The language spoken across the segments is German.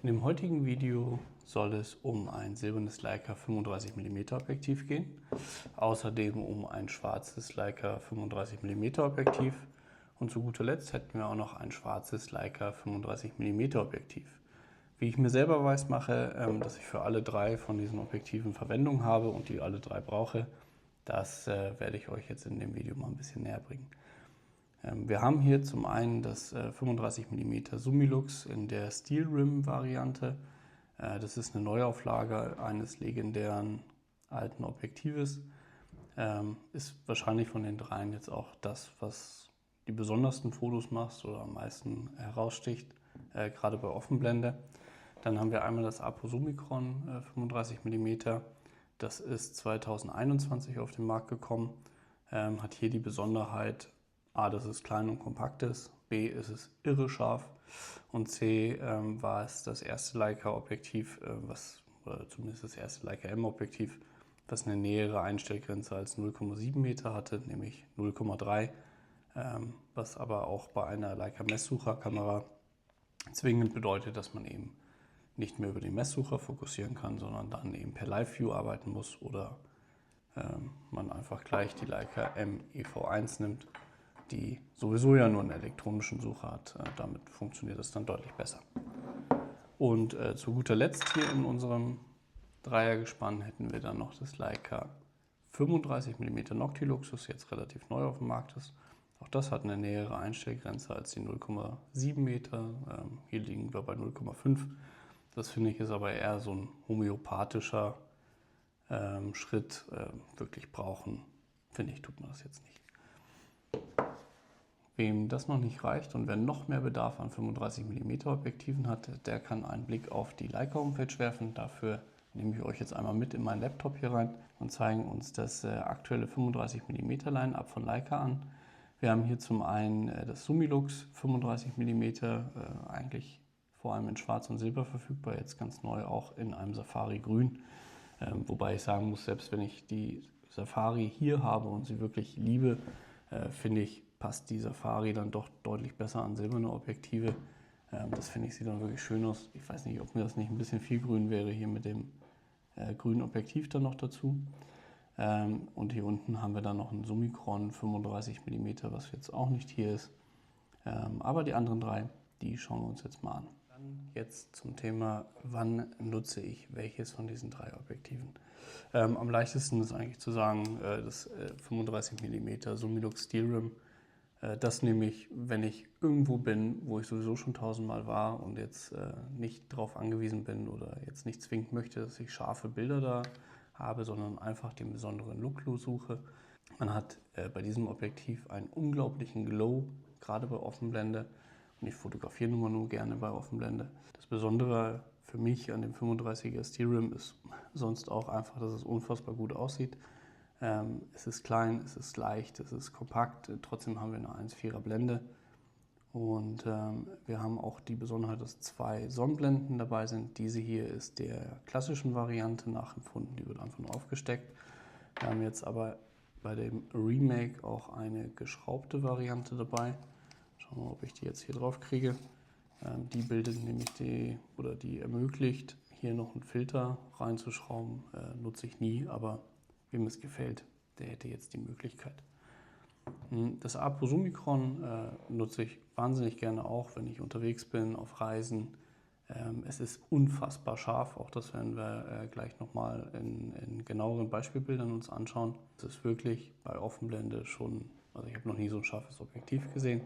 In dem heutigen Video soll es um ein silbernes Leica 35 mm Objektiv gehen, außerdem um ein schwarzes Leica 35 mm Objektiv und zu guter Letzt hätten wir auch noch ein schwarzes Leica 35 mm Objektiv. Wie ich mir selber weiß mache, dass ich für alle drei von diesen Objektiven Verwendung habe und die alle drei brauche, das werde ich euch jetzt in dem Video mal ein bisschen näher bringen. Wir haben hier zum einen das 35 mm Summilux in der Steel Rim Variante. Das ist eine Neuauflage eines legendären alten Objektives. Ist wahrscheinlich von den dreien jetzt auch das, was die besondersten Fotos macht oder am meisten heraussticht, gerade bei Offenblende. Dann haben wir einmal das Apo Summicron 35 mm. Das ist 2021 auf den Markt gekommen. Hat hier die Besonderheit, A, dass es klein und kompakt ist, B, ist es irre scharf und C, war es das erste Leica-Objektiv, oder zumindest das erste Leica M-Objektiv, was eine nähere Einstellgrenze als 0,7 Meter hatte, nämlich 0,3, was aber auch bei einer Leica Messsucherkamera zwingend bedeutet, dass man eben nicht mehr über den Messsucher fokussieren kann, sondern dann eben per Live-View arbeiten muss oder man einfach gleich die Leica M EV1 nimmt, die sowieso ja nur einen elektronischen Sucher hat. Damit funktioniert das dann deutlich besser. Und zu guter Letzt hier in unserem Dreiergespann hätten wir dann noch das Leica 35 mm Noctilux, das jetzt relativ neu auf dem Markt ist. Auch das hat eine nähere Einstellgrenze als die 0,7 Meter. Hier liegen wir bei 0,5. Das finde ich ist aber eher so ein homöopathischer Schritt. Wirklich brauchen, finde ich, tut man das jetzt nicht. Wem das noch nicht reicht und wer noch mehr Bedarf an 35 mm Objektiven hat, der kann einen Blick auf die Leica Homepage werfen. Dafür nehme ich euch jetzt einmal mit in meinen Laptop hier rein und zeigen uns das aktuelle 35 mm Line-Up von Leica an. Wir haben hier zum einen das Summilux 35 mm, eigentlich vor allem in Schwarz und Silber verfügbar, jetzt ganz neu auch in einem Safari Grün. Wobei ich sagen muss, selbst wenn ich die Safari hier habe und sie wirklich liebe, finde ich, passt die Safari dann doch deutlich besser an silberne Objektive. Das finde ich, sieht dann wirklich schön aus. Ich weiß nicht, ob mir das nicht ein bisschen viel grün wäre hier mit dem grünen Objektiv dann noch dazu. Und hier unten haben wir dann noch ein Summicron 35 mm, was jetzt auch nicht hier ist. Aber die anderen drei, die schauen wir uns jetzt mal an. Dann jetzt zum Thema, wann nutze ich welches von diesen drei Objektiven. Am leichtesten ist eigentlich zu sagen, das 35 mm Summilux Steel Rim. Das nehme ich, wenn ich irgendwo bin, wo ich sowieso schon tausendmal war und jetzt nicht darauf angewiesen bin oder jetzt nicht zwingend möchte, dass ich scharfe Bilder da habe, sondern einfach den besonderen Look suche. Man hat bei diesem Objektiv einen unglaublichen Glow, gerade bei Offenblende. Und ich fotografiere nun mal nur gerne bei Offenblende. Das Besondere für mich an dem 35er Steel Rim ist sonst auch einfach, dass es unfassbar gut aussieht. Es ist klein, es ist leicht, es ist kompakt, trotzdem haben wir eine 1,4er Blende. Und wir haben auch die Besonderheit, dass zwei Sonnenblenden dabei sind. Diese hier ist der klassischen Variante nachempfunden, die wird einfach nur aufgesteckt. Wir haben jetzt aber bei dem Remake auch eine geschraubte Variante dabei. Schauen wir mal, ob ich die jetzt hier drauf kriege. Die bildet nämlich die ermöglicht, hier noch einen Filter reinzuschrauben. Nutze ich nie, aber wem es gefällt, der hätte jetzt die Möglichkeit. Das Apo Summicron nutze ich wahnsinnig gerne auch, wenn ich unterwegs bin, auf Reisen. Es ist unfassbar scharf, auch das werden wir gleich nochmal in genaueren Beispielbildern uns anschauen. Es ist wirklich bei Offenblende schon, also ich habe noch nie so ein scharfes Objektiv gesehen.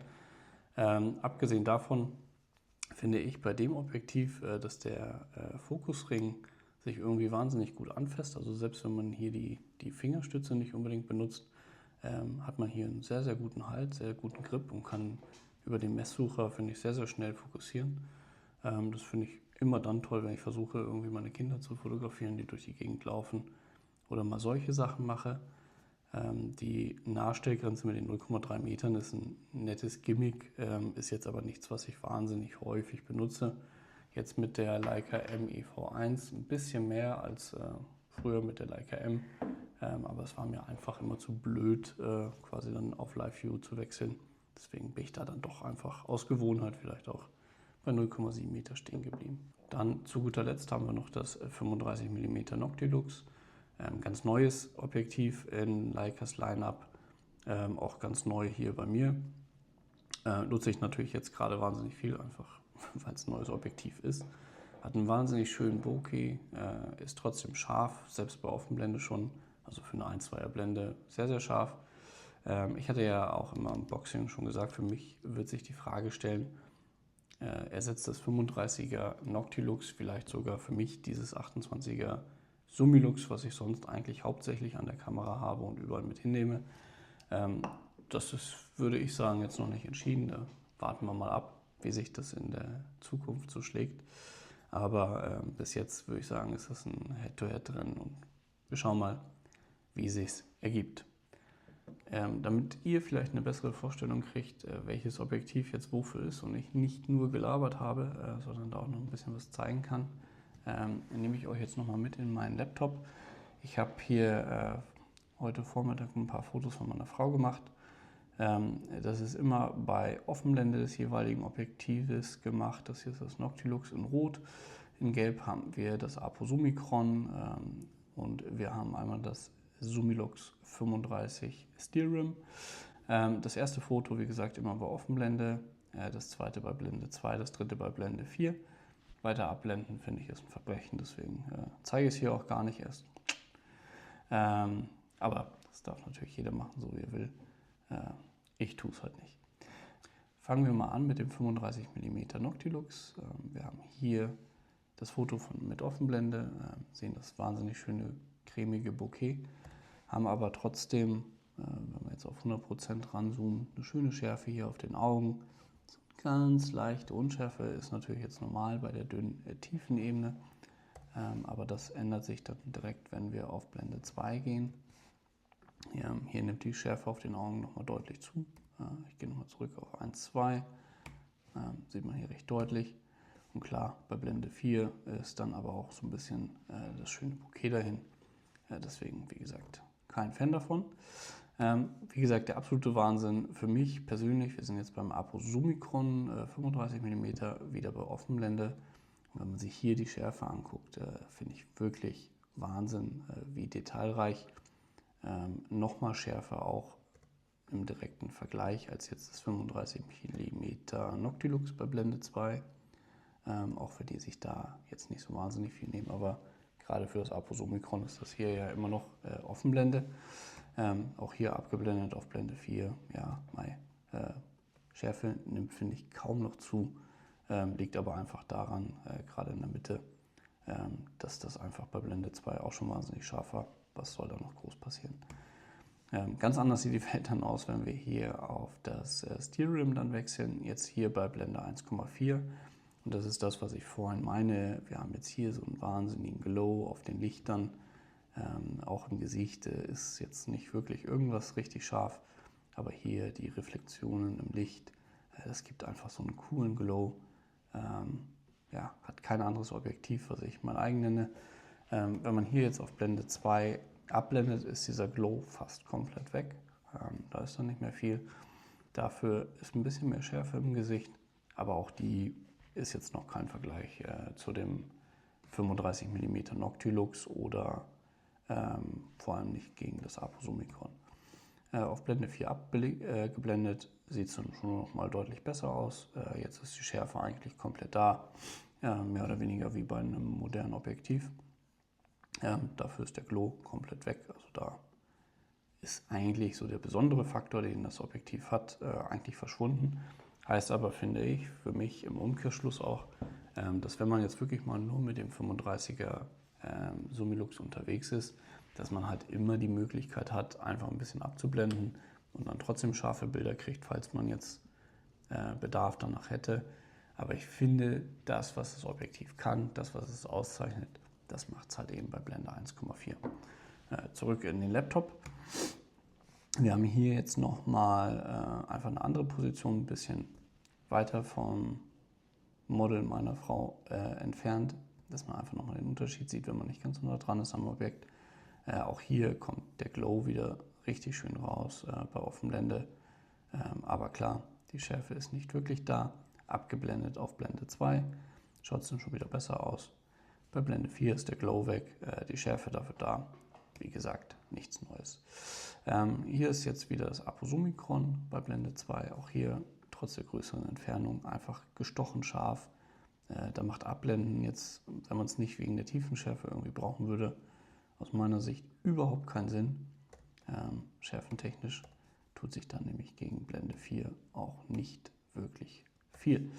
Abgesehen davon finde ich bei dem Objektiv, dass der Fokusring sich irgendwie wahnsinnig gut anfasst. Also selbst wenn man hier die Fingerstütze nicht unbedingt benutzt, hat man hier einen sehr, sehr guten Halt, sehr guten Grip und kann über den Messsucher, finde ich, sehr, sehr schnell fokussieren. Das finde ich immer dann toll, wenn ich versuche, irgendwie meine Kinder zu fotografieren, die durch die Gegend laufen oder mal solche Sachen mache. Die Nahstellgrenze mit den 0,3 Metern ist ein nettes Gimmick, ist jetzt aber nichts, was ich wahnsinnig häufig benutze. Jetzt mit der Leica M EV1 ein bisschen mehr als früher mit der Leica M, aber es war mir einfach immer zu blöd, quasi dann auf Live View zu wechseln. Deswegen bin ich da dann doch einfach aus Gewohnheit vielleicht auch bei 0,7 Meter stehen geblieben. Dann zu guter Letzt haben wir noch das 35 mm Noctilux. Ganz neues Objektiv in Leicas Line-Up, auch ganz neu hier bei mir. Nutze ich natürlich jetzt gerade wahnsinnig viel, einfach weil es ein neues Objektiv ist. Hat einen wahnsinnig schönen Bokeh, ist trotzdem scharf, selbst bei Offenblende schon, also für eine 1,2er Blende sehr, sehr scharf. Ich hatte ja auch im Unboxing schon gesagt, für mich wird sich die Frage stellen, ersetzt das 35er Noctilux vielleicht sogar für mich dieses 28er Summilux, was ich sonst eigentlich hauptsächlich an der Kamera habe und überall mit hinnehme. Das ist, würde ich sagen, jetzt noch nicht entschieden. Da warten wir mal ab, wie sich das in der Zukunft so schlägt. Aber bis jetzt würde ich sagen, ist das ein Head-to-Head-Rennen und wir schauen mal, wie es sich ergibt. Damit ihr vielleicht eine bessere Vorstellung kriegt, welches Objektiv jetzt wofür ist und ich nicht nur gelabert habe, sondern da auch noch ein bisschen was zeigen kann, nehme ich euch jetzt nochmal mit in meinen Laptop. Ich habe hier heute Vormittag ein paar Fotos von meiner Frau gemacht. Das ist immer bei Offenblende des jeweiligen Objektives gemacht. Das hier ist das Noctilux in Rot. In Gelb haben wir das Apo Summicron und wir haben einmal das Summilux 35 Steel Rim. Das erste Foto, wie gesagt, immer bei Offenblende, das zweite bei Blende 2, das dritte bei Blende 4. Weiter abblenden, finde ich, ist ein Verbrechen, deswegen zeige ich es hier auch gar nicht erst. Aber das darf natürlich jeder machen, so wie er will. Ich tue es halt nicht. Fangen wir mal an mit dem 35 mm Noctilux. Wir haben hier das Foto mit Offenblende, sehen das wahnsinnig schöne cremige Bokeh, haben aber trotzdem, wenn wir jetzt auf 100% ranzoomen, eine schöne Schärfe hier auf den Augen. Ganz leichte Unschärfe ist natürlich jetzt normal bei der dünnen tiefen Ebene, aber das ändert sich dann direkt, wenn wir auf Blende 2 gehen. Hier nimmt die Schärfe auf den Augen nochmal deutlich zu. Ich gehe nochmal zurück auf 1,2, sieht man hier recht deutlich. Und klar, bei Blende 4 ist dann aber auch so ein bisschen das schöne Bokeh dahin. Deswegen, wie gesagt, kein Fan davon. Wie gesagt, der absolute Wahnsinn für mich persönlich. Wir sind jetzt beim Apo Summicron 35 mm, wieder bei Offenblende. Und wenn man sich hier die Schärfe anguckt, finde ich wirklich Wahnsinn, wie detailreich. Nochmal schärfer auch im direkten Vergleich als jetzt das 35 mm Noctilux bei Blende 2. Auch für die sich da jetzt nicht so wahnsinnig viel nehmen, aber gerade für das Apo Summicron ist das hier ja immer noch Offenblende. Auch hier abgeblendet auf Blende 4. Ja, Schärfe nimmt, finde ich, kaum noch zu. Liegt aber einfach daran, gerade in der Mitte, dass das einfach bei Blende 2 auch schon wahnsinnig scharf war. Was soll da noch groß passieren? Ganz anders sieht die Welt dann aus, wenn wir hier auf das Steel Rim dann wechseln. Jetzt hier bei Blende 1,4. Und das ist das, was ich vorhin meine. Wir haben jetzt hier so einen wahnsinnigen Glow auf den Lichtern. Auch im Gesicht ist jetzt nicht wirklich irgendwas richtig scharf. Aber hier die Reflexionen im Licht, das gibt einfach so einen coolen Glow. Hat kein anderes Objektiv, was ich mein eigen nenne. Wenn man hier jetzt auf Blende 2 abblendet, ist dieser Glow fast komplett weg. Da ist dann nicht mehr viel. Dafür ist ein bisschen mehr Schärfe im Gesicht, aber auch die ist jetzt noch kein Vergleich zu dem 35 mm Noctilux oder vor allem nicht gegen das Apo Summicron. Auf Blende 4 abgeblendet sieht es dann schon noch mal deutlich besser aus. Jetzt ist die Schärfe eigentlich komplett da, mehr oder weniger wie bei einem modernen Objektiv. Dafür ist der Glow komplett weg. Also da ist eigentlich so der besondere Faktor, den das Objektiv hat, eigentlich verschwunden. Heißt aber, finde ich, für mich im Umkehrschluss auch, dass wenn man jetzt wirklich mal nur mit dem 35er Summilux unterwegs ist, dass man halt immer die Möglichkeit hat, einfach ein bisschen abzublenden und dann trotzdem scharfe Bilder kriegt, falls man jetzt Bedarf danach hätte. Aber ich finde, das, was das Objektiv kann, das, was es auszeichnet, das macht es halt eben bei Blende 1,4. Zurück in den Laptop. Wir haben hier jetzt nochmal einfach eine andere Position, ein bisschen weiter vom Model meiner Frau entfernt, dass man einfach nochmal den Unterschied sieht, wenn man nicht ganz so nah dran ist am Objekt. Auch hier kommt der Glow wieder richtig schön raus bei Offenblende. Aber klar, die Schärfe ist nicht wirklich da. abgeblendet auf Blende 2. Schaut es dann schon wieder besser aus. Bei Blende 4 ist der Glow weg, die Schärfe dafür da. Wie gesagt, nichts Neues. Hier ist jetzt wieder das Aposomikron bei Blende 2. Auch hier trotz der größeren Entfernung einfach gestochen scharf. Da macht Abblenden jetzt, wenn man es nicht wegen der Tiefenschärfe irgendwie brauchen würde, aus meiner Sicht überhaupt keinen Sinn. Schärfentechnisch tut sich dann nämlich gegen Blende 4 auch nicht wirklich viel.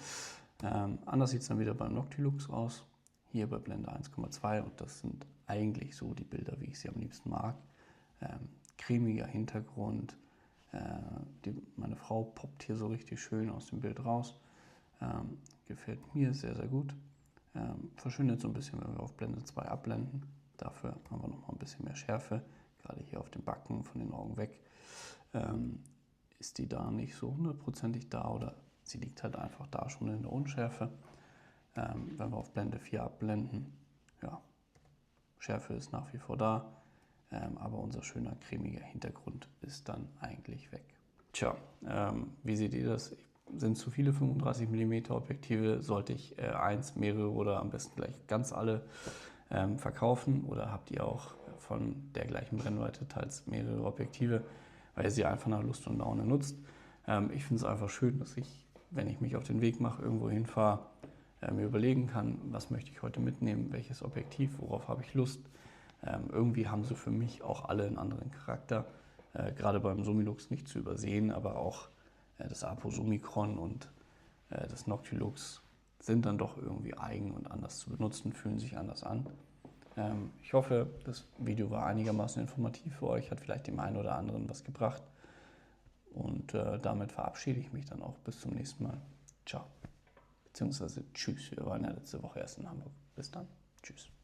Anders sieht es dann wieder beim Noctilux aus. Hier bei Blende 1,2 und das sind eigentlich so die Bilder, wie ich sie am liebsten mag. Cremiger Hintergrund. Meine Frau poppt hier so richtig schön aus dem Bild raus. Gefällt mir sehr, sehr gut. Verschwindet so ein bisschen, wenn wir auf Blende 2 abblenden. Dafür haben wir nochmal ein bisschen mehr Schärfe. Gerade hier auf dem Backen, von den Augen weg. Ist die da nicht so hundertprozentig da oder sie liegt halt einfach da schon in der Unschärfe. Wenn wir auf Blende 4 abblenden, ja, Schärfe ist nach wie vor da, aber unser schöner cremiger Hintergrund ist dann eigentlich weg. Tja, wie seht ihr das? Sind zu viele 35 mm Objektive? Sollte ich eins, mehrere oder am besten gleich ganz alle verkaufen? Oder habt ihr auch von der gleichen Brennweite teils mehrere Objektive, weil ihr sie einfach nach Lust und Laune nutzt? Ich finde es einfach schön, dass ich, wenn ich mich auf den Weg mache, irgendwo hinfahre, mir überlegen kann, was möchte ich heute mitnehmen, welches Objektiv, worauf habe ich Lust. Irgendwie haben sie für mich auch alle einen anderen Charakter. Gerade beim Summilux nicht zu übersehen, aber auch das Aposomikron und das Noctilux sind dann doch irgendwie eigen und anders zu benutzen, fühlen sich anders an. Ich hoffe, das Video war einigermaßen informativ für euch, hat vielleicht dem einen oder anderen was gebracht. Und damit verabschiede ich mich dann auch bis zum nächsten Mal. Ciao. Beziehungsweise tschüss. Wir waren ja letzte Woche erst in Hamburg. Bis dann. Tschüss.